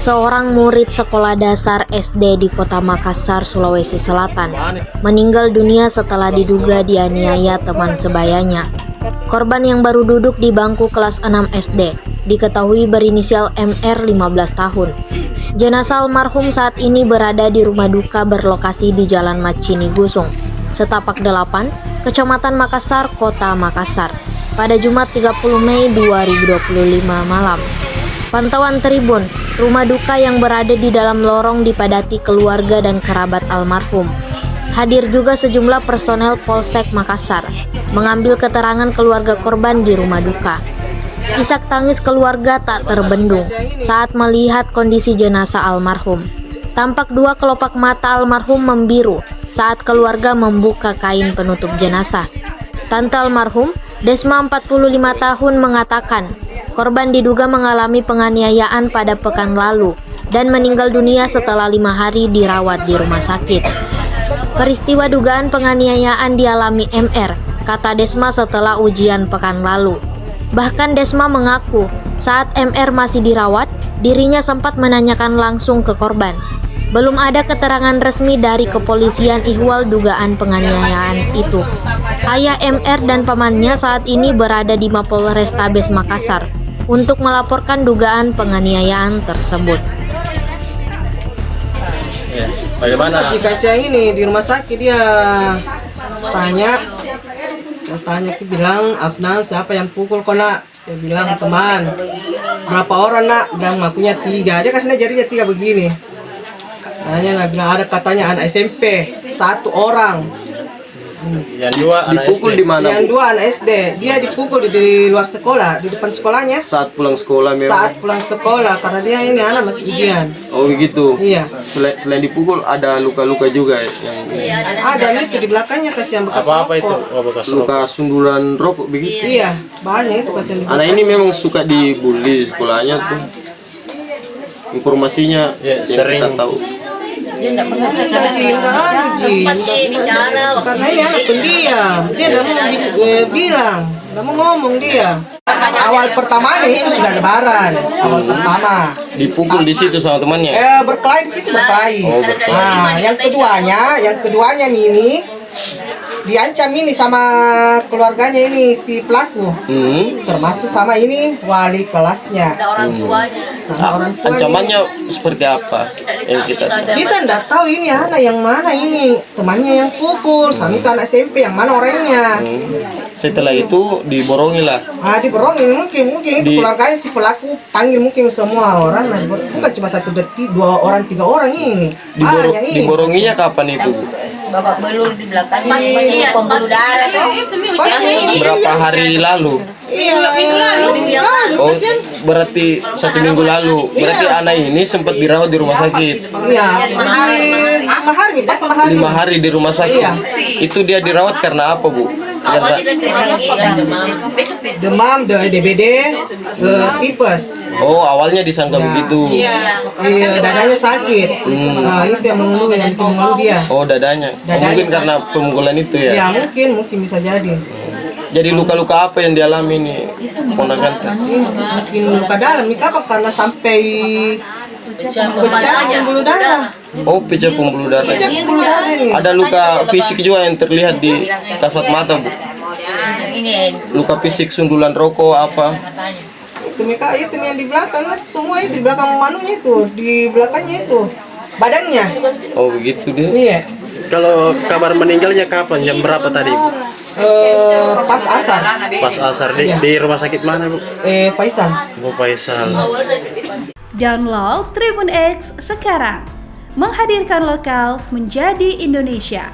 Seorang murid sekolah dasar SD di Kota Makassar, Sulawesi Selatan, meninggal dunia setelah diduga dianiaya teman sebayanya. Korban yang baru duduk di bangku kelas 6 SD diketahui berinisial MR 15 tahun. Jenazah almarhum saat ini berada di rumah duka berlokasi di Jalan Macini Gusung, Setapak 8, Kecamatan Makassar, Kota Makassar, pada Jumat 30 Mei 2025 malam. Pantauan Tribun, rumah duka yang berada di dalam lorong dipadati keluarga dan kerabat almarhum. Hadir juga sejumlah personel Polsek Makassar, mengambil keterangan keluarga korban di rumah duka. Isak tangis keluarga tak terbendung saat melihat kondisi jenazah almarhum. Tampak dua kelopak mata almarhum membiru saat keluarga membuka kain penutup jenazah. Tante almarhum, Desma 45 tahun, mengatakan korban diduga mengalami penganiayaan pada pekan lalu dan meninggal dunia setelah 5 hari dirawat di rumah sakit. Peristiwa dugaan penganiayaan dialami MR, kata Desma setelah ujian pekan lalu. Bahkan Desma mengaku saat MR masih dirawat, dirinya sempat menanyakan langsung ke korban. Belum ada keterangan resmi dari kepolisian ihwal dugaan penganiayaan itu. Ayah MR dan pamannya saat ini berada di Mapolrestabes Makassar untuk melaporkan dugaan penganiayaan tersebut. Ya, bagaimana? Jika siang ini di rumah sakit dia tanya, bilang Afnan siapa yang pukul kau nak? Dia bilang teman. Berapa orang nak? Bilang akunya 3. Dia kasihnya jarinya 3 begini. Tanya bilang ada katanya anak SMP 1 orang. Yang dua anak Dipukul SD. di mana? Yang 2 anak SD. Dia dipukul di luar sekolah, di depan sekolahnya. Saat pulang sekolah memang. Saat pulang sekolah karena dia ini anak masih ujian. Oh begitu. Iya. Selain dipukul ada luka-luka juga yang Ada itu di belakangnya kasih yang bekas Apa itu? rokok. Oh, bekas rokok. luka sundulan rokok begitu. Iya, banyak itu kasih yang di Anak ini memang suka dibully di sekolahnya tuh. Informasinya Ya, yang sering. kita tahu. bicara karena ini anak pendiam, dia tidak mau bilang, tidak mau ngomong dia. Awal pertamanya itu sudah lebaran, awal pertama. Dipukul di situ sama temannya. Berkelahi di situ berkelahi. Oh, berkelahi. Nah, yang keduanya Mini diancam ini sama keluarganya ini si pelaku, termasuk sama ini wali kelasnya. Sama orang tuanya. Ancamannya seperti apa yang kita tahu? Kita tidak tahu ini anak yang mana ini temannya yang pukul, sama itu anak SMP yang mana orangnya. Setelah itu diborongi lah. Diborongin mungkin itu keluarganya si pelaku panggil mungkin semua orang, bukan cuma 1 detik, 2 orang 3 orang ini. Banyak ini. Diboronginya kapan itu? Babak belur di belakangnya pembuluh darah tuh. Berapa hari lalu? Lalu. Oh, berarti 1 minggu lalu. Berarti anak ini sempat dirawat di rumah sakit. Iya, 5 hari di rumah sakit. Iya. Itu dia dirawat karena apa, Bu? demam, DBD, tipes. Oh, awalnya disangka begitu. Iya, dadanya sakit. Nah, itu yang bikin mengeluh dia. Oh, dadanya. Oh, mungkin karena pemukulan itu ya. Ya, mungkin bisa jadi. Jadi luka-luka apa yang dialami nih ponakan? Mungkin luka dalam nih apa karena sampai pecah pembuluh darah. Oh, pecah pembuluh darah. Pecah pembuluh darah ini. Ada luka fisik juga yang terlihat di kasat mata, Bu. Luka fisik sundulan rokok apa? Itu yang di belakang, semua itu di belakang manunya itu, di belakangnya itu. Badannya. Oh, begitu dia. Iya. Kalau kabar meninggalnya kapan? Jam berapa tadi? Pas asar. Pas asar di rumah sakit mana, Bu? Faisal. Bu Faisal. Download Tribun X sekarang. Menghadirkan lokal menjadi Indonesia.